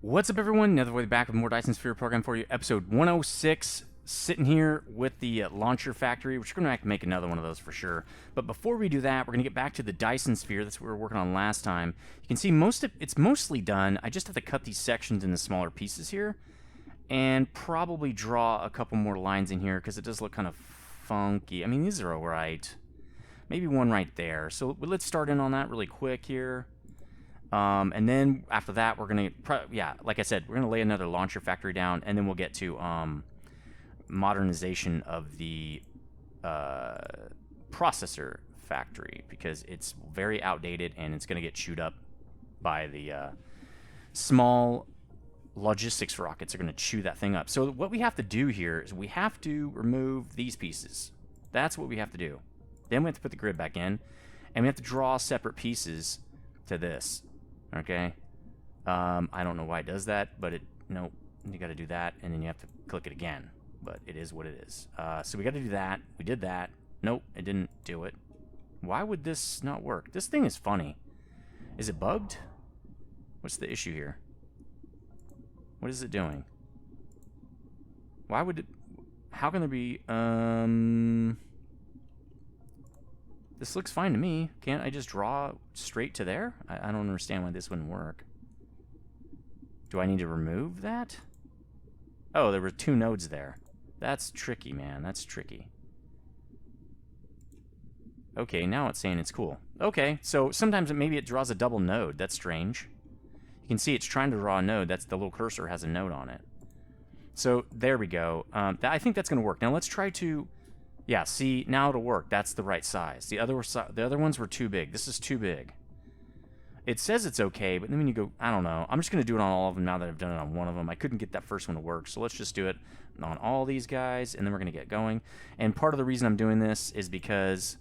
What's up, everyone? Another way back with more Dyson Sphere Program for you, episode 106. Sitting here with the launcher factory, which we're going to have to make another one of those for sure. But before we do that, we're going to get back to the Dyson Sphere. That's what we were working on last time. You can see it's mostly done. I just have to cut these sections into smaller pieces here, and probably draw a couple more lines in here because it does look kind of funky. I mean, these are alright. Maybe one right there. So let's start in on that really quick here. And then after that, we're going to, like I said, we're going to lay another launcher factory down, and then we'll get to modernization of the processor factory, because it's very outdated and it's going to get chewed up by the small logistics rockets are going to chew that thing up. So what we have to do here is we have to remove these pieces. That's what we have to do. Then we have to put the grid back in, and we have to draw separate pieces to this. Okay, I don't know why it does that, but nope, you got to do that, and then you have to click it again. But it is what it is. So we got to do that. We did that. Nope, it didn't do it. Why would this not work? This thing is funny. Is it bugged? What's the issue here? What is it doing? Why would it? How can there be? This looks fine to me. Can't I just draw straight to there? I don't understand why this wouldn't work. Do I need to remove that? Oh, there were two nodes there. That's tricky, man. That's tricky. Okay, now it's saying it's cool. Okay, so sometimes maybe it draws a double node. That's strange. You can see it's trying to draw a node. That's the little cursor has a node on it. So there we go. I think that's going to work. Now let's try to... Yeah, see, now it'll work. That's the right size. The other ones were too big. This is too big. It says it's okay, but then when you go, I don't know. I'm just going to do it on all of them now that I've done it on one of them. I couldn't get that first one to work, so let's just do it on all these guys, and then we're going to get going. And part of the reason I'm doing this is because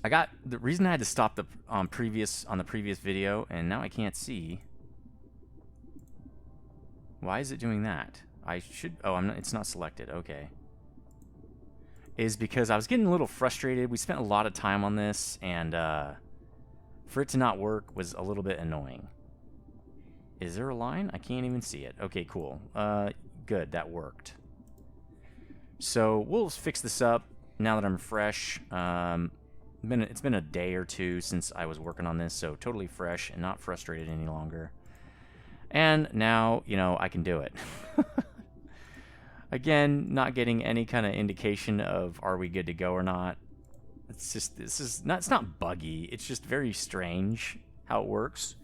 the reason I had to stop the on the previous video, and now I can't see. Why is it doing that? It's not selected. Okay. Is because I was getting a little frustrated. We spent a lot of time on this, and for it to not work was a little bit annoying. Is there a line? I can't even see it. Okay, cool. Good, that worked. So we'll fix this up now that I'm fresh. It's been a day or two since I was working on this, so totally fresh and not frustrated any longer. And now, I can do it. Again, not getting any kind of indication of are we good to go or not. It's just, it's not buggy. It's just very strange how it works.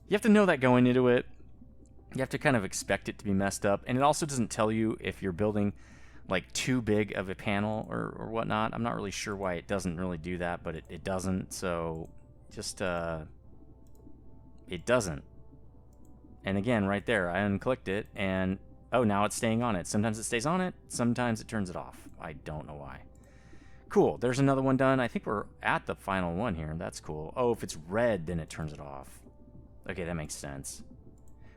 You have to know that going into it. You have to kind of expect it to be messed up. And it also doesn't tell you if you're building like too big of a panel or whatnot. I'm not really sure why it doesn't really do that, but it doesn't. So just, it doesn't. And again, right there, I unclicked it and... Oh, now it's staying on it. Sometimes it stays on it. Sometimes it turns it off. I don't know why. Cool. There's another one done. I think we're at the final one here. That's cool. Oh, if it's red, then it turns it off. Okay, that makes sense.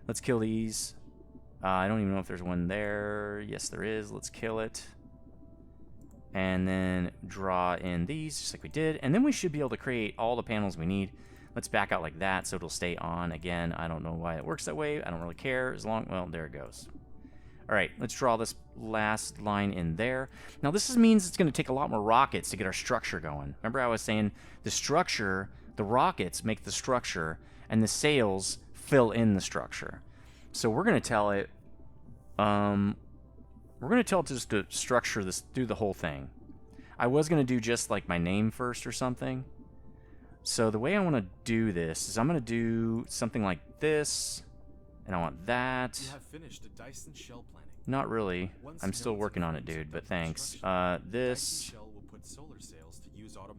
Let's kill these. I don't even know if there's one there. Yes, there is. Let's kill it. And then draw in these, just like we did. And then we should be able to create all the panels we need. Let's back out like that so it'll stay on. Again, I don't know why it works that way. I don't really care. Well, there it goes. All right, let's draw this last line in there. Now, this means it's going to take a lot more rockets to get our structure going. Remember I was saying the structure, the rockets make the structure, and the sails fill in the structure. So we're going to tell it, just to structure this through the whole thing. I was going to do just like my name first or something. So the way I want to do this is I'm going to do something like this. And I want that. You have finished the Dyson shell planning. Not really. I'm still working on it, dude, but thanks. This...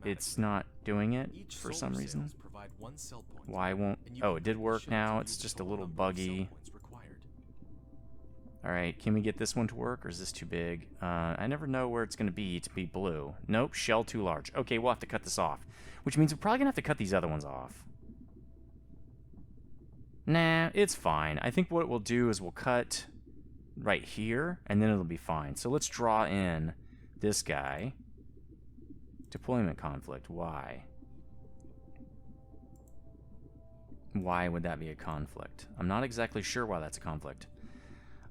It's not doing it for some reason. Why won't... Oh, it did work now. It's just a little buggy. Alright, can we get this one to work, or is this too big? I never know where it's going to be blue. Nope, shell too large. Okay, we'll have to cut this off. Which means we're probably going to have to cut these other ones off. Nah, it's fine. I think what we'll do is we'll cut right here, and then it'll be fine. So let's draw in this guy. Deployment conflict. Why? Why would that be a conflict? I'm not exactly sure why that's a conflict.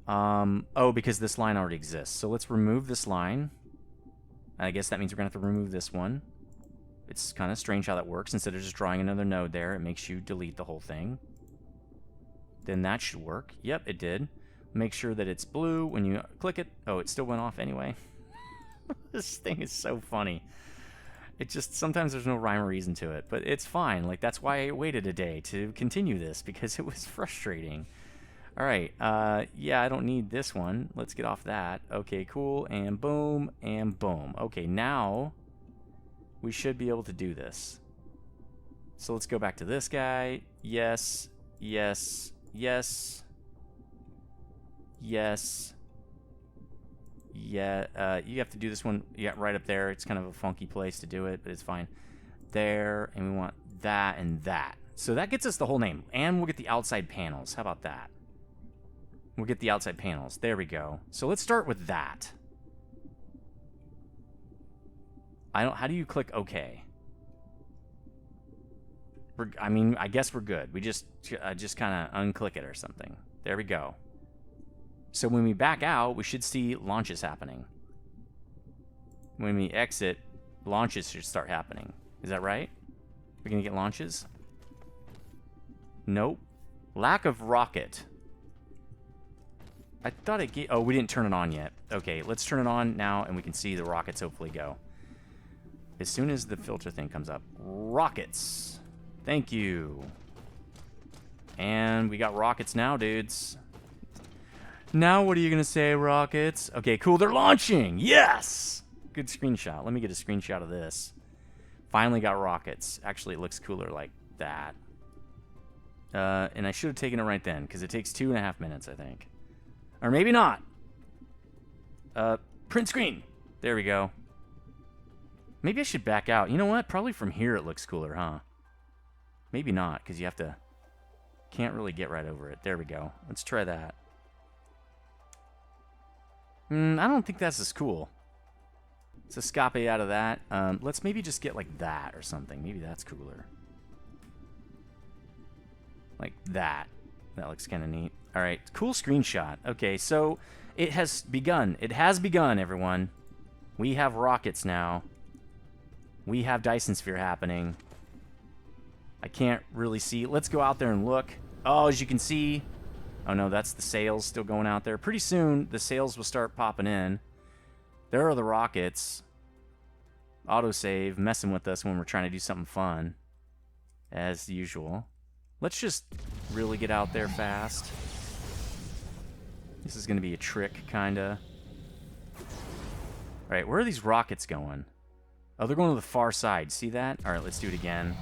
Oh, because this line already exists. So let's remove this line. I guess that means we're going to have to remove this one. It's kind of strange how that works. Instead of just drawing another node there, it makes you delete the whole thing. Then that should work. Yep, it did. Make sure that it's blue when you click it. Oh, it still went off anyway. This thing is so funny. It just, sometimes there's no rhyme or reason to it, but it's fine. Like, that's why I waited a day to continue this, because it was frustrating. All right, yeah, I don't need this one. Let's get off that. Okay, cool, and boom, and boom. Okay, now we should be able to do this. So let's go back to this guy. Yes, yes, yes, yes. Yeah, you have to do this one right up there. It's kind of a funky place to do it, but it's fine. There, and we want that and that. So that gets us the whole name, and we'll get the outside panels. How about that? We'll get the outside panels. There we go. So let's start with that. How do you click OK? I mean, I guess we're good. We just kind of unclick it or something. There we go. So when we back out, we should see launches happening. When we exit, launches should start happening. Is that right? We're going to get launches? Nope. Lack of rocket. I thought it gave... Oh, we didn't turn it on yet. Okay, let's turn it on now, and we can see the rockets hopefully go. As soon as the filter thing comes up. Rockets. Thank you. And we got rockets now, dudes. Now what are you going to say, rockets? Okay, cool. They're launching. Yes! Good screenshot. Let me get a screenshot of this. Finally got rockets. Actually, it looks cooler like that. And I should have taken it right then, because it takes 2.5 minutes, I think. Or maybe not. Print screen. There we go. Maybe I should back out. You know what? Probably from here it looks cooler, huh? Maybe not, because you have to... Can't really get right over it. There we go. Let's try that. I don't think that's as cool. Let's escape out of that. Let's maybe just get like that or something. Maybe that's cooler. Like that. That looks kind of neat. All right, cool screenshot. Okay, so it has begun. It has begun, everyone. We have rockets now. We have Dyson Sphere happening. I can't really see. Let's go out there and look. Oh, as you can see... Oh no, that's the sails still going out there. Pretty soon, the sails will start popping in. There are the rockets. Autosave, messing with us when we're trying to do something fun. As usual. Let's just really get out there fast. This is going to be a trick, kinda. Alright, where are these rockets going? Oh, they're going to the far side. See that? Alright, let's do it again.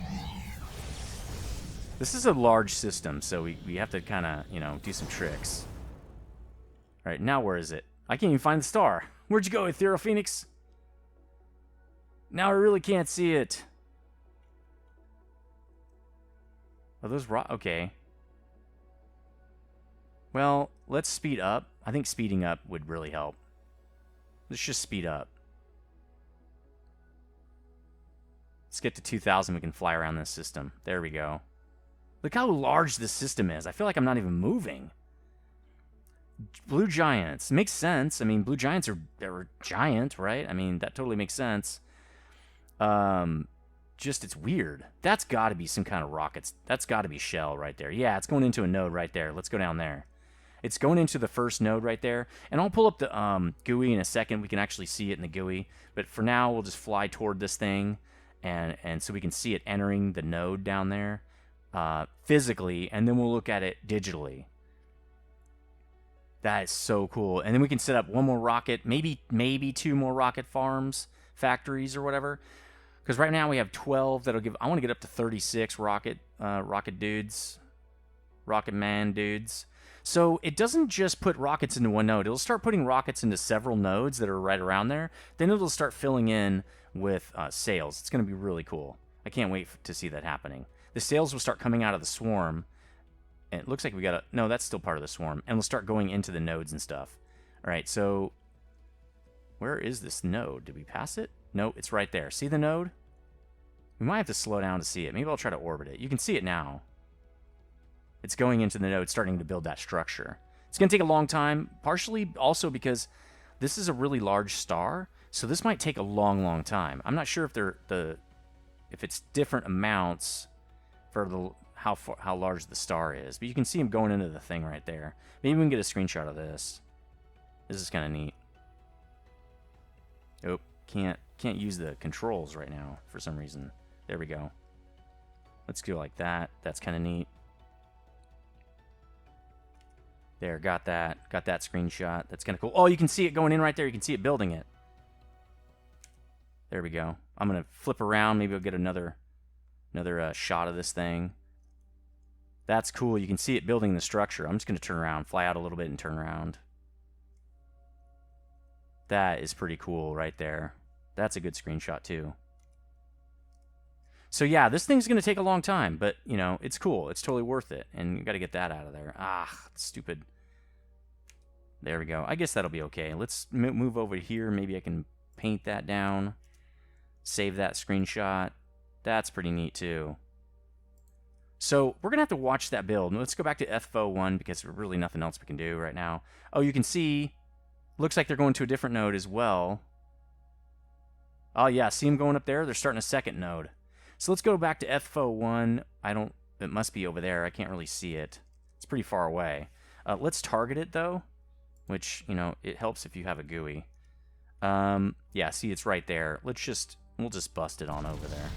This is a large system, so we have to kind of, you know, do some tricks. All right, now where is it? I can't even find the star. Where'd you go, Ethereal Phoenix? Now I really can't see it. Are those okay. Well, let's speed up. I think speeding up would really help. Let's just speed up. Let's get to 2,000. We can fly around this system. There we go. Look how large this system is. I feel like I'm not even moving. Blue giants. Makes sense. I mean, blue giants are giant, right? I mean, that totally makes sense. Just, it's weird. That's got to be some kind of rockets. That's got to be shell right there. Yeah, it's going into a node right there. Let's go down there. It's going into the first node right there. And I'll pull up the GUI in a second. We can actually see it in the GUI. But for now, we'll just fly toward this thing. And so we can see it entering the node down there. Physically, and then we'll look at it digitally. That is so cool. And then we can set up one more rocket, maybe 2 more rocket farms, factories, or whatever. Because right now we have 12 that'll give... I want to get up to 36 rocket dudes. Rocket man dudes. So it doesn't just put rockets into one node. It'll start putting rockets into several nodes that are right around there. Then it'll start filling in with sails. It's going to be really cool. I can't wait to see that happening. The sails will start coming out of the swarm. And it looks like we got a... No, that's still part of the swarm. And we'll start going into the nodes and stuff. All right, so... Where is this node? Did we pass it? No, it's right there. See the node? We might have to slow down to see it. Maybe I'll try to orbit it. You can see it now. It's going into the node, starting to build that structure. It's going to take a long time, partially also because this is a really large star, so this might take a long, long time. I'm not sure if it's different amounts for how large the star is, but you can see him going into the thing right there. Maybe we can get a screenshot of this. This is kind of neat. Oh, can't use the controls right now for some reason. There we go. Let's go like that. That's kind of neat. There, got that screenshot. That's kind of cool. Oh, you can see it going in right there. You can see it building it. There we go. I'm gonna flip around. Maybe I'll get another shot of this thing. That's cool. You can see it building the structure. I'm just gonna turn around, fly out a little bit, and turn around. That is pretty cool right there. That's a good screenshot too. So yeah, this thing's going to take a long time, but, you know, it's cool. It's totally worth it, and you got to get that out of there. Ah, stupid. There we go. I guess that'll be okay. Let's move over here. Maybe I can paint that down. Save that screenshot. That's pretty neat too. So we're going to have to watch that build. Let's go back to FO1 because there's really nothing else we can do right now. Oh, you can see, looks like they're going to a different node as well. Oh yeah, see them going up there? They're starting a second node. So let's go back to FO1. It must be over there. I can't really see it. It's pretty far away. Let's target it though, which, you know, it helps if you have a GUI. Yeah, see, it's right there. We'll just bust it on over there.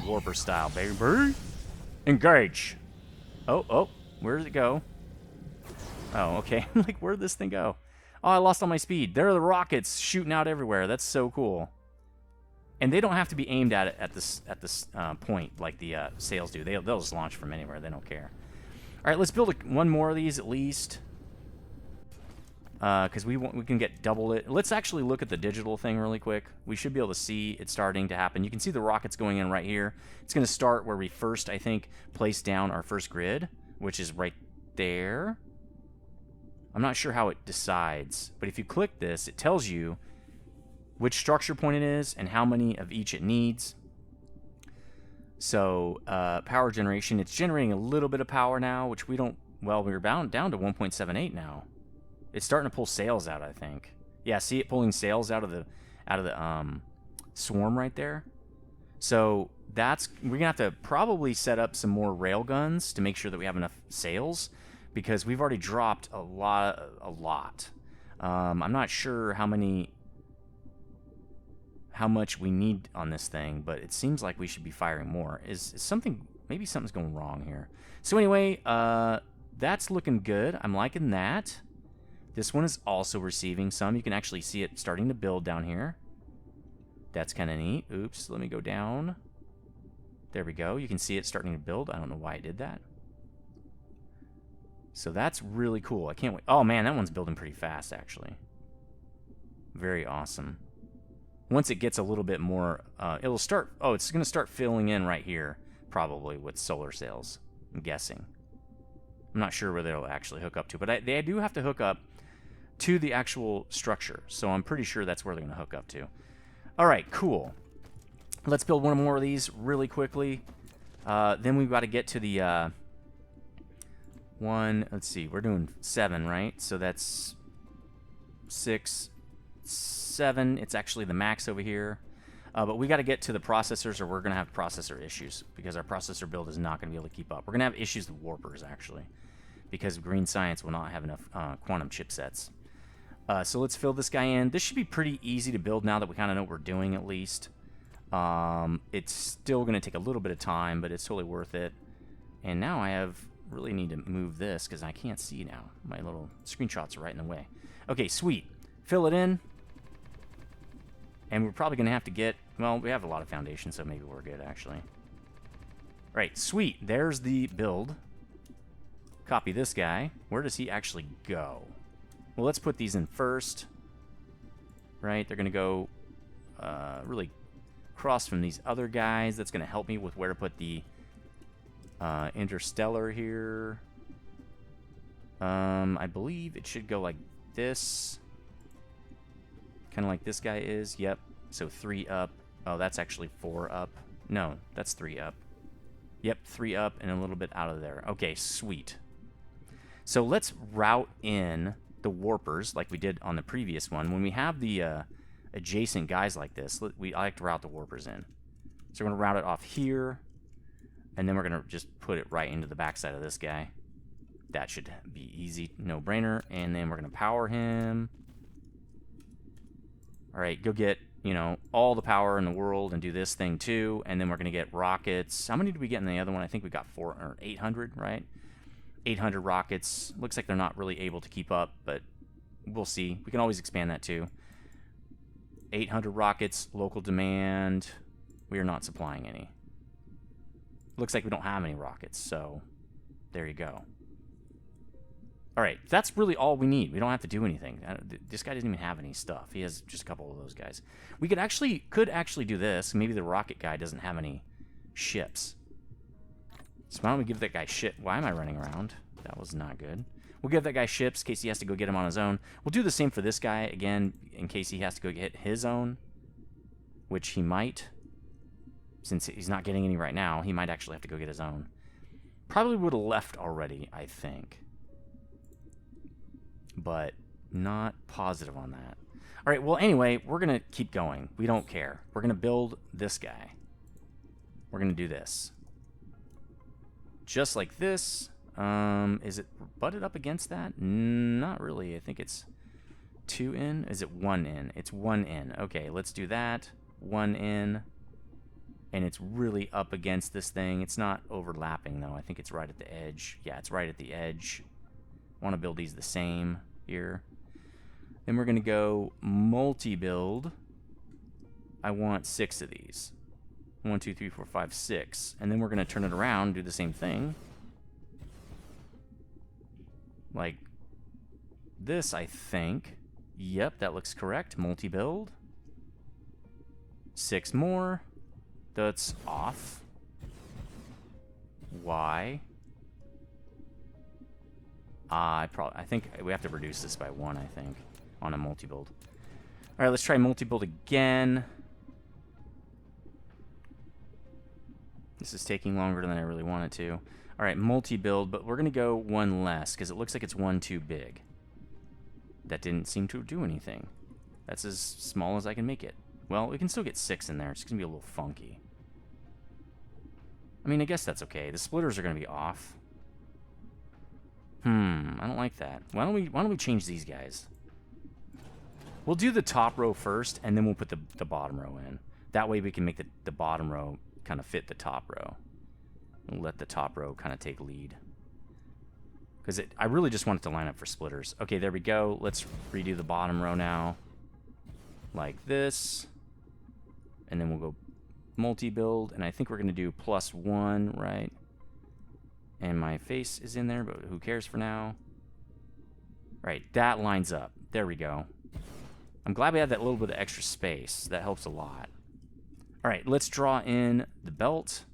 Warper style, baby. Engage. Oh, where did it go? Oh, okay. Like, where'd this thing go? Oh, I lost all my speed. There are the rockets shooting out everywhere. That's so cool. And they don't have to be aimed at it at this point like the sails do. They'll just launch from anywhere. They don't care. All right, let's build one more of these at least, because we can get double it. Let's actually look at the digital thing really quick. We should be able to see it starting to happen. You can see the rockets going in right here. It's going to start where we first, I think, placed down our first grid, which is right there. I'm not sure how it decides, but if you click this, it tells you which structure point it is and how many of each it needs. So power generation, it's generating a little bit of power now, which we don't, well, we're down to 1.78 now. It's starting to pull sails out, I think. Yeah, see it pulling sails out of the swarm right there. So we're gonna have to probably set up some more rail guns to make sure that we have enough sails, because we've already dropped a lot. I'm not sure how much we need on this thing, but it seems like we should be firing more. Maybe something's going wrong here. So anyway, that's looking good. I'm liking that. This one is also receiving some. You can actually see it starting to build down here. That's kind of neat. Oops, let me go down. There we go. You can see it starting to build. I don't know why I did that. So that's really cool. I can't wait. Oh man, that one's building pretty fast actually. Very awesome. Once it gets a little bit more, it'll start, it's going to start filling in right here, probably with solar sails, I'm guessing. I'm not sure where they'll actually hook up to, but they do have to hook up to the actual structure, so I'm pretty sure that's where they're going to hook up to. All right, cool. Let's build one more of these really quickly. Then we've got to get to the one, let's see, we're doing 7, right? So that's 6, 7. It's actually the max over here. But we got to get to the processors or we're going to have processor issues because our processor build is not going to be able to keep up. We're going to have issues with warpers, actually, because Green Science will not have enough quantum chipsets. So let's fill this guy in. This should be pretty easy to build now that we kind of know what we're doing, at least. It's still going to take a little bit of time, but it's totally worth it. And now I really need to move this because I can't see now. My little screenshots are right in the way. Okay, sweet. Fill it in. And we're probably going to have to get, well, we have a lot of foundation, so maybe we're good, actually. Right, sweet. There's the build. Copy this guy. Where does he actually go? Well, let's put these in first. Right, they're going to go really across from these other guys. That's going to help me with where to put the interstellar here. I believe it should go like this. Kind of like this guy is. Yep. So 3 up. Oh, that's actually 4 up. No, that's 3 up. Yep, 3 up and a little bit out of there. Okay, sweet. So let's route in the warpers like we did on the previous one. When we have the adjacent guys like this, I like to route the warpers in. So we're going to route it off here, and then we're going to just put it right into the backside of this guy. That should be easy, no-brainer. And then we're going to power him. All right, go get, you know, all the power in the world and do this thing too. And then we're going to get rockets. How many did we get in the other one? I think we got 800, right? 800 rockets. Looks like they're not really able to keep up, but we'll see. We can always expand that too. 800 rockets, local demand. We are not supplying any. Looks like we don't have any rockets, so there you go. All right, that's really all we need. We don't have to do anything. This guy doesn't even have any stuff. He has just a couple of those guys. We could actually do this. Maybe the rocket guy doesn't have any ships. So why don't we give that guy ship? Why am I running around? That was not good. We'll give that guy ships in case he has to go get him on his own. We'll do the same for this guy, again, in case he has to go get his own, which he might. Since he's not getting any right now, he might actually have to go get his own. Probably would have left already, I think. But not positive on that. All right, well, anyway, we're going to keep going. We don't care. We're going to build this guy. We're going to do this. Just like this. Is it butted up against that? Not really. I think it's 2 in. Is it 1 in? It's 1 in. Okay, let's do that. 1 in. And it's really up against this thing. It's not overlapping, though. I think it's right at the edge. Yeah, it's right at the edge. I want to build these the same here. Then we're going to go multi-build. I want 6 of these. 1, 2, 3, 4, 5, 6. And then we're going to turn it around and do the same thing. Like this, I think. Yep, that looks correct. Multi-build. 6 more. That's off. Why? I think we have to reduce this by 1, I think, on a multi-build. All right, let's try multi-build again. This is taking longer than I really want it to. All right, multi-build, but we're going to go 1 less because it looks like it's 1 too big. That didn't seem to do anything. That's as small as I can make it. Well, we can still get 6 in there. It's going to be a little funky. I mean, I guess that's okay. The splitters are going to be off. I don't like that. Why don't we change these guys? We'll do the top row first, and then we'll put the bottom row in. That way we can make the bottom row kind of fit the top row. We'll let the top row kind of take lead. Because I really just want it to line up for splitters. Okay, there we go. Let's redo the bottom row now. Like this. And then we'll go multi-build. And I think we're going to do +1, right? And my face is in there, but who cares for now? Right, that lines up. There we go. I'm glad we had that little bit of extra space. That helps a lot. All right, let's draw in the belt.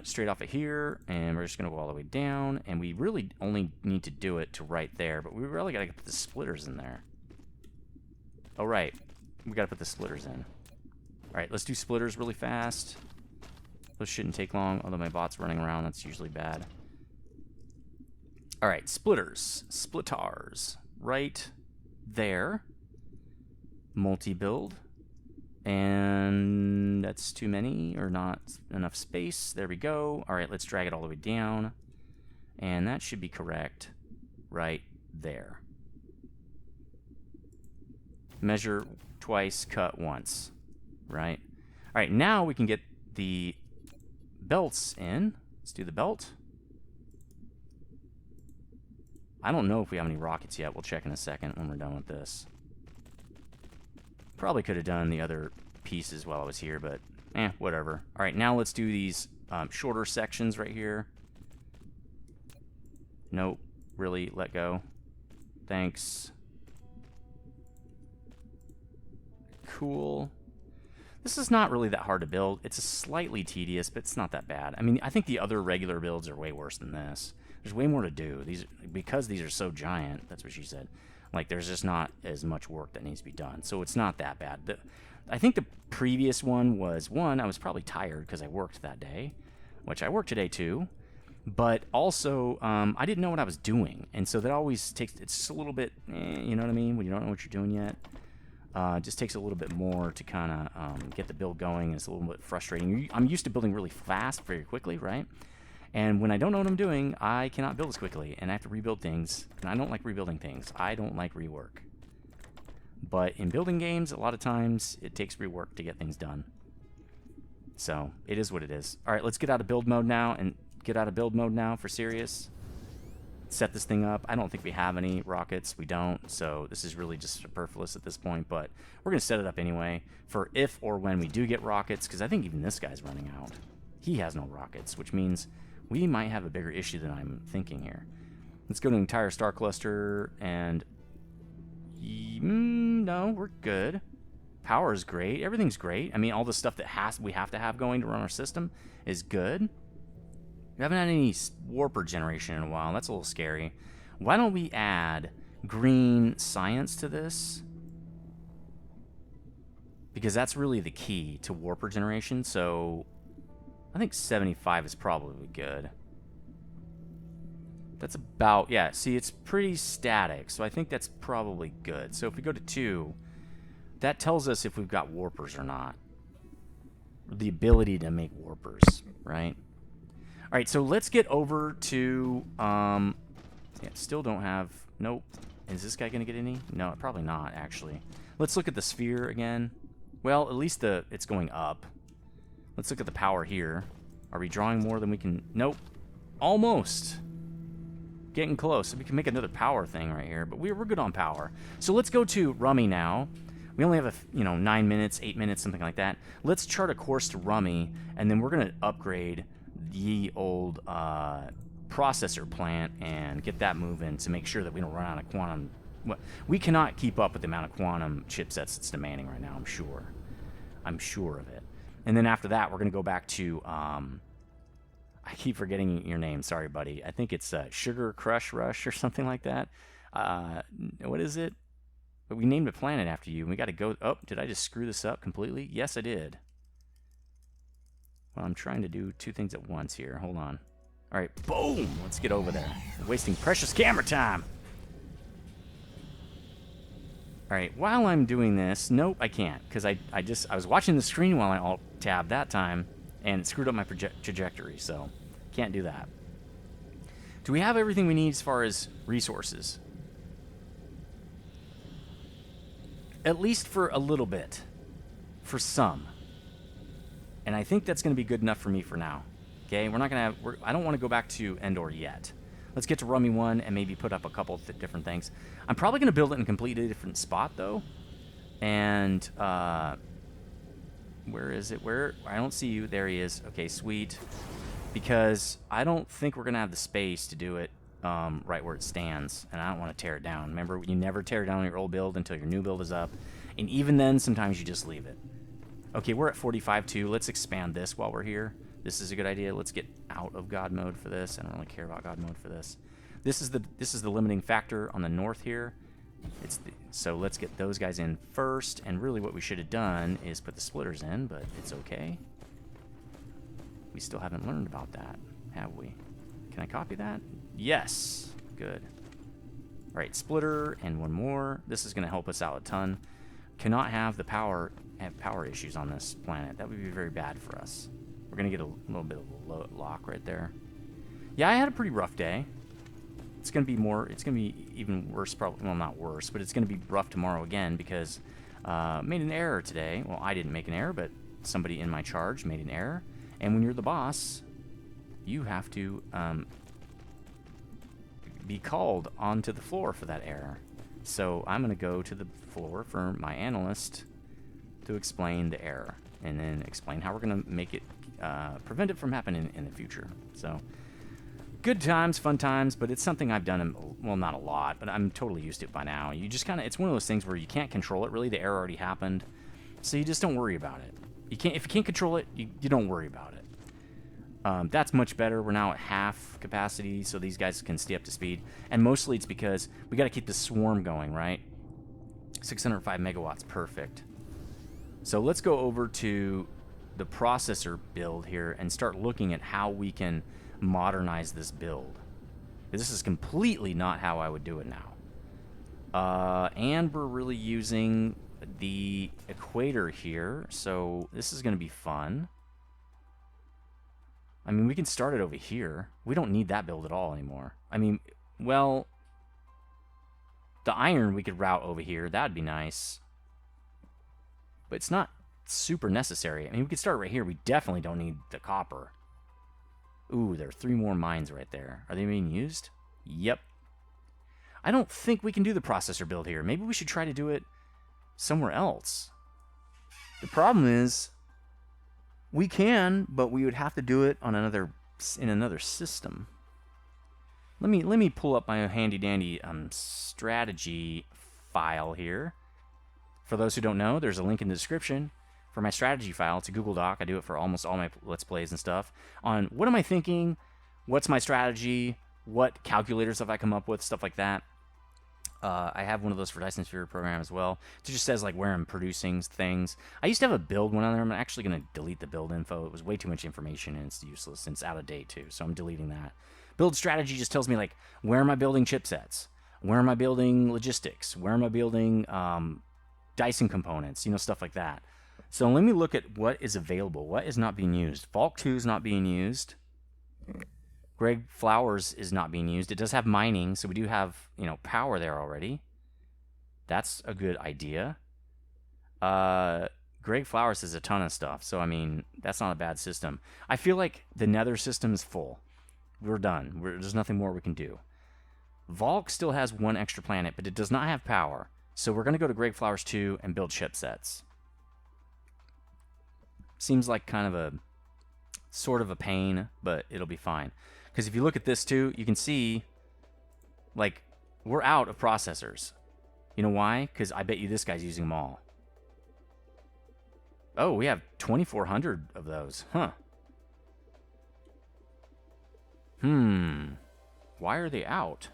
Straight off of here, and we're just going to go all the way down. And we really only need to do it to right there, but we really got to put the splitters in there. Oh, right. We got to put the splitters in. All right, let's do splitters really fast. Those shouldn't take long, although my bot's running around. That's usually bad. All right, splitters. Splittars. Right there. Multi-build. And that's too many, or not enough space. There we go. All right, let's drag it all the way down. And that should be correct right there. Measure twice, cut once. Right? All right, now we can get the belts in. Let's do the belt. I don't know if we have any rockets yet. We'll check in a second when we're done with this. Probably could have done the other pieces while I was here, but whatever. All right, now let's do these shorter sections right here. Nope, really, let go. Thanks. Cool. This is not really that hard to build. It's slightly tedious, but it's not that bad. I mean, I think the other regular builds are way worse than this. There's way more to do. Because these are so giant, that's what she said. Like, there's just not as much work that needs to be done. So it's not that bad. I think the previous one was, I was probably tired because I worked that day, which I worked today too. But also, I didn't know what I was doing. And so that always takes, it's just a little bit, you know what I mean? When you don't know what you're doing yet. It just takes a little bit more to kind of get the build going. It's a little bit frustrating. I'm used to building really fast, very quickly, right? And when I don't know what I'm doing, I cannot build as quickly. And I have to rebuild things. And I don't like rebuilding things. I don't like rework. But in building games, a lot of times, it takes rework to get things done. So, it is what it is. All right, let's get out of build mode now. And get out of build mode now for serious. Set this thing up. I don't think we have any rockets. We don't. So, this is really just superfluous at this point. But we're going to set it up anyway for if or when we do get rockets. Because I think even this guy's running out. He has no rockets, which means we might have a bigger issue than I'm thinking here. Let's go to entire star cluster and... no, we're good. Power is great. Everything's great. I mean, all the stuff that we have to have going to run our system is good. We haven't had any warper generation in a while. That's a little scary. Why don't we add green science to this? Because that's really the key to warper generation. So I think 75 is probably good. That's about, yeah, see, it's pretty static, so I think that's probably good. So if we go to 2, that tells us if we've got warpers or not. The ability to make warpers, right? All right, so let's get over to, yeah, still don't have, nope. Is this guy going to get any? No, probably not, actually. Let's look at the sphere again. Well, at least it's going up. Let's look at the power here. Are we drawing more than we can? Nope. Almost. Getting close. We can make another power thing right here, but we're good on power. So let's go to Rummy now. We only have 9 minutes, 8 minutes, something like that. Let's chart a course to Rummy, and then we're going to upgrade the old processor plant and get that moving to make sure that we don't run out of quantum. We cannot keep up with the amount of quantum chipsets it's demanding right now, I'm sure. I'm sure of it. And then after that, we're going to go back to... I keep forgetting your name. Sorry, buddy. I think it's Sugar Crush Rush or something like that. What is it? But we named a planet after you. We got to go... Oh, did I just screw this up completely? Yes, I did. Well, I'm trying to do 2 things at once here. Hold on. All right, boom! Let's get over there. We're wasting precious camera time. All right, while I'm doing this... Nope, I can't. Because I was watching the screen while I alt-tabbed that time. And it screwed up my trajectory, so can't do that. Do we have everything we need as far as resources? At least for a little bit. For some. And I think that's going to be good enough for me for now. Okay, we're not going to have... I don't want to go back to Endor yet. Let's get to Rummy 1 and maybe put up a couple of different things. I'm probably going to build it in a completely different spot, though. And... where is it? Where? I don't see you. There he is. Okay, sweet. Because I don't think we're going to have the space to do it right where it stands. And I don't want to tear it down. Remember, you never tear down your old build until your new build is up. And even then, sometimes you just leave it. Okay, we're at 45 too. Let's expand this while we're here. This is a good idea. Let's get out of God mode for this. I don't really care about God mode for this. This is the limiting factor on the north here. So let's get those guys in first, and really what we should have done is put the splitters in, but it's okay. We still haven't learned about that, have we? Can I copy that? Yes. Good. All right, splitter and one more. This is going to help us out a ton. Cannot have power issues on this planet. That would be very bad for us. We're going to get a little bit of a lock right there. Yeah, I had a pretty rough day. It's going to be even worse, probably, well, not worse, but it's going to be rough tomorrow again because made an error today. Well, I didn't make an error, but somebody in my charge made an error. And when you're the boss, you have to be called onto the floor for that error. So I'm going to go to the floor for my analyst to explain the error and then explain how we're going to make it, prevent it from happening in the future. So... good times, fun times, but it's something I've done, well, not a lot, but I'm totally used to it by now. You just kind of, it's one of those things where you can't control it, really. The error already happened, so you just don't worry about it. If you can't control it, you don't worry about it. That's much better. We're now at half capacity, so these guys can stay up to speed. And mostly it's because we got to keep the swarm going, right? 605 megawatts, perfect. So let's go over to the processor build here and start looking at how we can modernize this build. This is completely not how I would do it now. And we're really using the equator here, so this is going to be fun. I mean, we can start it over here. We don't need that build at all anymore. I mean, well, the iron we could route over here. That'd be nice. But it's not super necessary. I mean, we could start right here. We definitely don't need the copper. Ooh, there are 3 more mines right there. Are they being used? Yep. I don't think we can do the processor build here. Maybe we should try to do it somewhere else. The problem is we can, but we would have to do it on in another system. Let me pull up my handy dandy strategy file here. For those who don't know, there's a link in the description for my strategy file. It's a Google Doc. I do it for almost all my Let's Plays and stuff. On what am I thinking? What's my strategy? What calculators have I come up with? Stuff like that. I have one of those for Dyson Sphere Program as well. It just says like where I'm producing things. I used to have a build one on there. I'm actually going to delete the build info. It was way too much information and it's useless and it's out of date too. So I'm deleting that. Build strategy just tells me like where am I building chipsets? Where am I building logistics? Where am I building Dyson components? You know, stuff like that. So let me look at what is available. What is not being used? Falk 2 is not being used. Greg Flowers is not being used. It does have mining, so we do have, you know, power there already. That's a good idea. Greg Flowers has a ton of stuff, so I mean, that's not a bad system. I feel like the Nether system is full. We're done. There's nothing more we can do. Valk still has 1 extra planet, but it does not have power. So we're going to go to Greg Flowers 2 and build chipsets. Seems like kind of a sort of a pain, but it'll be fine. Because if you look at this too, you can see, like, we're out of processors. You know why? Because I bet you this guy's using them all. Oh, we have 2,400 of those. Huh. Why are they out?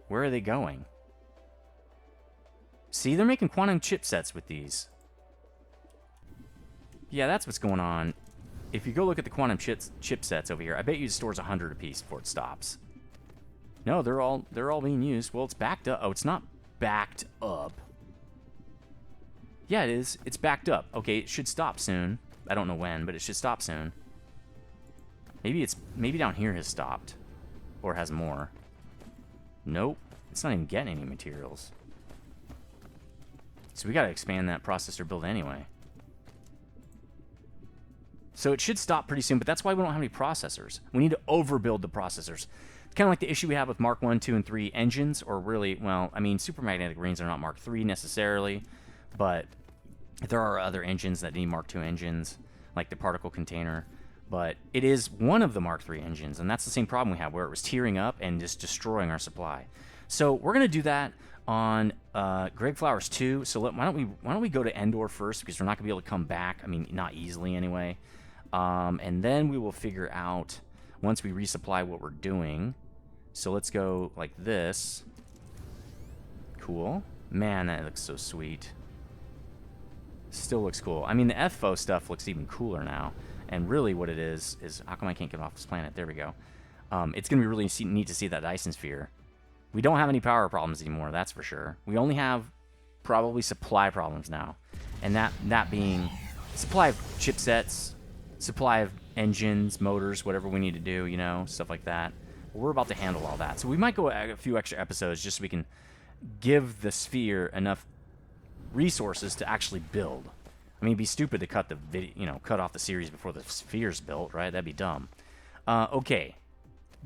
Where are they going? See, they're making quantum chipsets with these. Yeah, that's what's going on. If you go look at the quantum chipsets over here, I bet you it stores 100 apiece before it stops. No, they're all being used. Well, it's backed up. Oh, it's not backed up. Yeah, it is. It's backed up. Okay, it should stop soon. I don't know when, but it should stop soon. Maybe down here has stopped, or has more. Nope, it's not even getting any materials. So we gotta expand that processor build anyway. So it should stop pretty soon, but that's why we don't have any processors. We need to overbuild the processors. It's kind of like the issue we have with Mark 1, 2, and 3 engines, or really, well, I mean, supermagnetic rings are not Mark 3 necessarily, but there are other engines that need Mark 2 engines, like the particle container. But it is one of the Mark 3 engines, and that's the same problem we have, where it was tearing up and just destroying our supply. So we're going to do that on Greg Flowers 2. So why don't we go to Endor first, because we're not going to be able to come back. I mean, not easily anyway. And then we will figure out, once we resupply, what we're doing. So let's go like this. Cool. Man, that looks so sweet. Still looks cool. I mean, the FFO stuff looks even cooler now. And really what it is how come I can't get off this planet? There we go. It's going to be really neat to see that Dyson Sphere. We don't have any power problems anymore, that's for sure. We only have probably supply problems now. And that being supply of chipsets, supply of engines, motors, whatever we need to do, you know, stuff like that. But we're about to handle all that. So we might go a few extra episodes just so we can give the Sphere enough resources to actually build. I mean, it'd be stupid to cut the video, you know, cut off the series before the Sphere's built, right? That'd be dumb. Okay.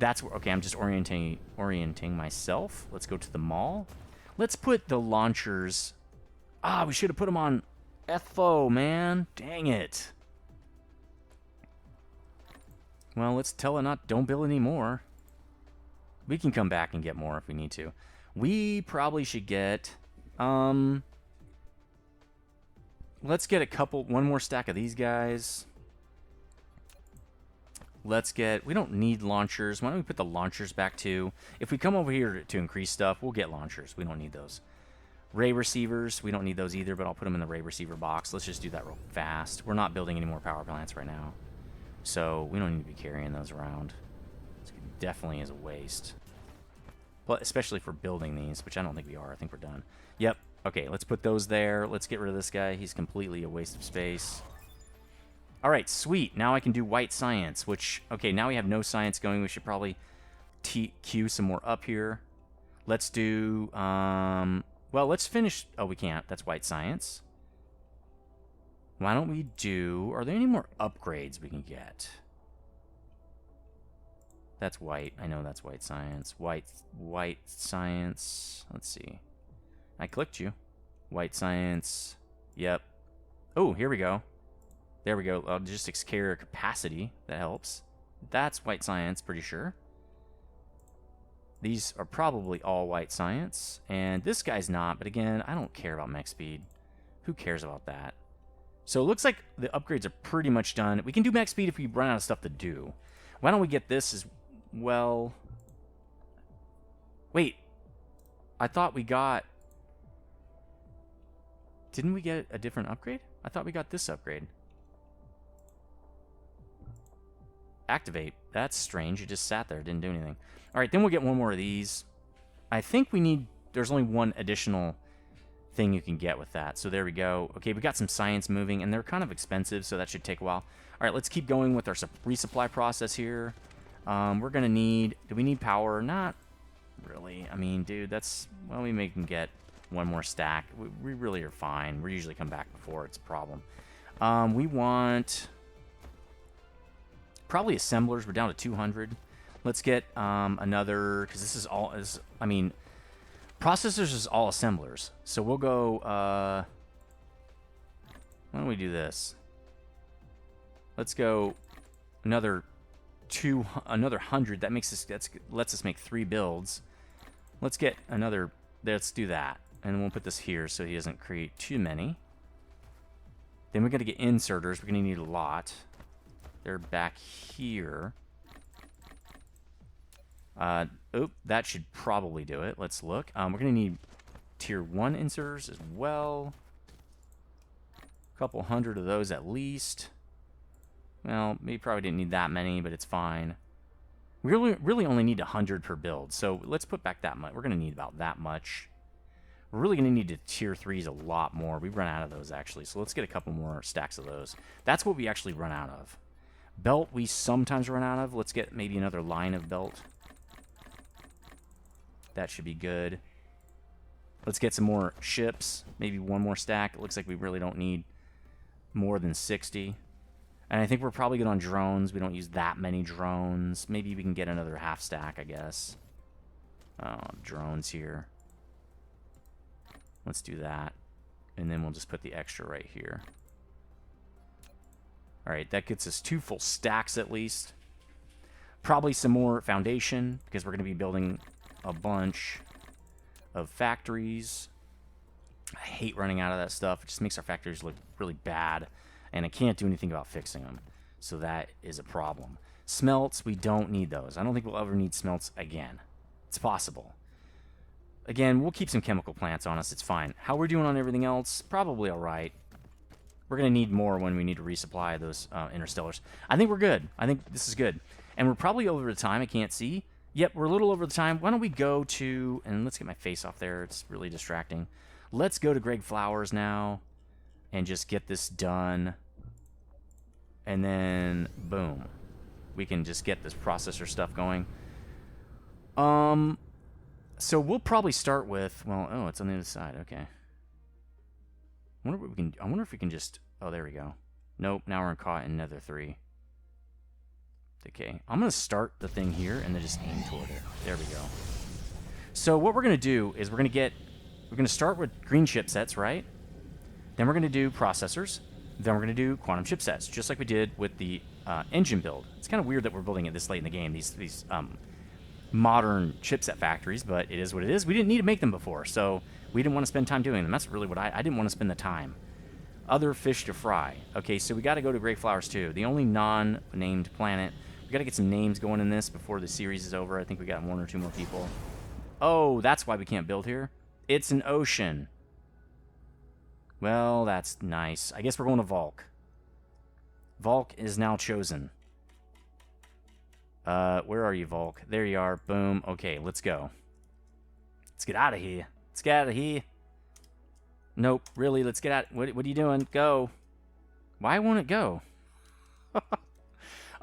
Okay, I'm just orienting myself. Let's go to the mall. Let's put the launchers. We should have put them on FO, man. Dang it. Well, let's tell it don't build any more. We can come back and get more if we need to. We probably should get, let's get one more stack of these guys. We don't need launchers. Why don't we put the launchers back too? If we come over here to increase stuff, we'll get launchers. We don't need those. Ray receivers, we don't need those either, but I'll put them in the ray receiver box. Let's just do that real fast. We're not building any more power plants right now, so we don't need to be carrying those around. It definitely is a waste. But especially for building these, which I don't think we are. I think we're done. Yep. Okay, let's put those there. Let's get rid of this guy. He's completely a waste of space. All right, sweet. Now I can do white science, which, okay, now we have no science going. We should probably queue some more up here. Let's do, well, let's finish. Oh, we can't. That's white science. Why don't we do, are there any more upgrades we can get? That's white. I know that's white science. White science. Let's see. I clicked you. White science. Yep. Oh, here we go. There we go. Logistics carrier capacity. That helps. That's white science, pretty sure. These are probably all white science. And this guy's not, but again, I don't care about mech speed. Who cares about that? So it looks like the upgrades are pretty much done. We can do mech speed if we run out of stuff to do. Why don't we get this as well? Wait. I thought we got... Didn't we get a different upgrade? I thought we got this upgrade. Activate. That's strange. It just sat there. Didn't do anything. All right, then we'll get one more of these. I think we need... There's only one additional thing you can get with that. So there we go. Okay, we got some science moving, and they're kind of expensive, so that should take a while. All right, let's keep going with our resupply process here. We're going to need... Do we need power? Not really. I mean, dude, that's... Well, we can get one more stack. We really are fine. We usually come back before it's a problem. We want... Probably assemblers. We're down to 200. Let's get another... Because this is all... I mean... Processors is all assemblers. So we'll go... why don't we do this? Let's go another 100. That makes us... lets us make 3 builds. Let's get another... Let's do that. And we'll put this here so he doesn't create too many. Then we're going to get inserters. We're going to need a lot. They're back here. That should probably do it. Let's look. We're going to need tier 1 inserters as well. A couple hundred of those at least. Well, we probably didn't need that many, but it's fine. We really only need 100 per build, so let's put back that much. We're going to need about that much. We're really going to need to tier 3s a lot more. We've run out of those, actually, so let's get a couple more stacks of those. That's what we actually run out of. Belt we sometimes run out of. Let's get maybe another line of belt. That should be good. Let's get some more ships. Maybe one more stack. It looks like we really don't need more than 60. And I think we're probably good on drones. We don't use that many drones. Maybe we can get another half stack, I guess. Drones here. Let's do that. And then we'll just put the extra right here. Alright, that gets us 2 full stacks at least. Probably some more foundation, because we're going to be building a bunch of factories. I hate running out of that stuff. It just makes our factories look really bad, and I can't do anything about fixing them. So that is a problem. Smelts, we don't need those. I don't think we'll ever need smelts again. It's possible. Again, we'll keep some chemical plants on us. It's fine. How we're doing on everything else? Probably all right. We're going to need more when we need to resupply those interstellars. I think we're good. I think this is good. And we're probably over the time. I can't see. Yep, we're a little over the time. Why don't we go to... And let's get my face off there. It's really distracting. Let's go to Greg Flowers now and just get this done. And then, boom. We can just get this processor stuff going. So we'll probably start with... Well, oh, it's on the other side. Okay. I wonder if we can just... Oh, there we go. Nope, now we're caught in another 3. Okay, I'm going to start the thing here and then just aim toward it. There we go. So what we're going to do is we're going to start with green chipsets, right? Then we're going to do processors. Then we're going to do quantum chipsets, just like we did with the engine build. It's kind of weird that we're building it this late in the game, these modern chipset factories, but it is what it is. We didn't need to make them before, so we didn't want to spend time doing them. That's really what I didn't want to spend the time. Other fish to fry. Okay, so we got to go to Great Flowers too. The only non-named planet. We got to get some names going in this before the series is over. I think we got 1 or 2 more people. Oh, that's why we can't build here. It's an ocean. Well, that's nice. I guess we're going to Volk. Volk is now chosen. Where are you, Volk? There you are. Boom. Okay, let's go. Let's get out of here. Let's get out of here. Nope. Really, let's get out. What are you doing? Go. Why won't it go?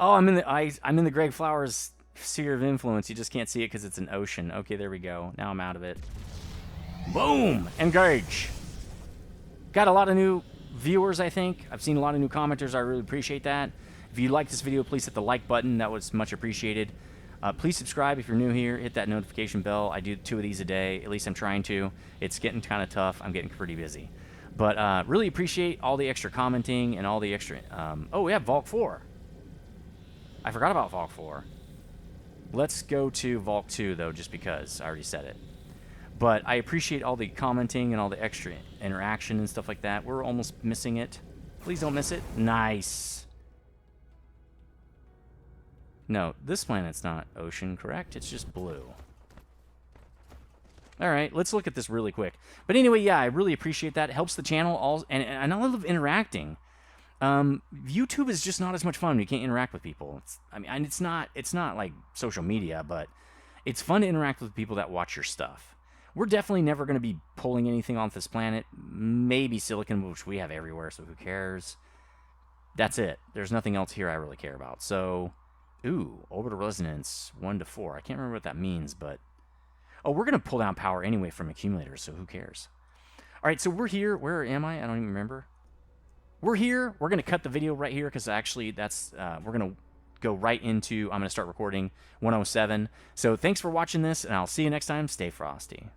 Oh, I'm in the Greg Flowers sphere of influence. You just can't see it because it's an ocean. Okay, there we go. Now I'm out of it. Boom! Engage. Got a lot of new viewers, I think. I've seen a lot of new commenters. I really appreciate that. If you like this video, please hit the like button. That was much appreciated. Please subscribe if you're new here. Hit that notification bell. I do 2 of these a day. At least I'm trying to. It's getting kind of tough. I'm getting pretty busy. But really appreciate all the extra commenting and all the extra... oh, we have Volk 4. I forgot about Volk 4. Let's go to Volk 2, though, just because. I already said it. But I appreciate all the commenting and all the extra interaction and stuff like that. We're almost missing it. Please don't miss it. Nice. No, this planet's not ocean, correct? It's just blue. All right, let's look at this really quick. But anyway, yeah, I really appreciate that. It helps the channel, and I love interacting. YouTube is just not as much fun when you can't interact with people. It's not like social media, but it's fun to interact with people that watch your stuff. We're definitely never going to be pulling anything off this planet. Maybe silicon, which we have everywhere, so who cares? That's it. There's nothing else here I really care about. So, ooh, orbital resonance 1 to 4. I can't remember what that means, but... Oh, we're going to pull down power anyway from accumulators, so who cares? All right, so we're here. Where am I? I don't even remember. We're here. We're going to cut the video right here because actually that's... we're going to go right into... I'm going to start recording 107. So thanks for watching this, and I'll see you next time. Stay frosty.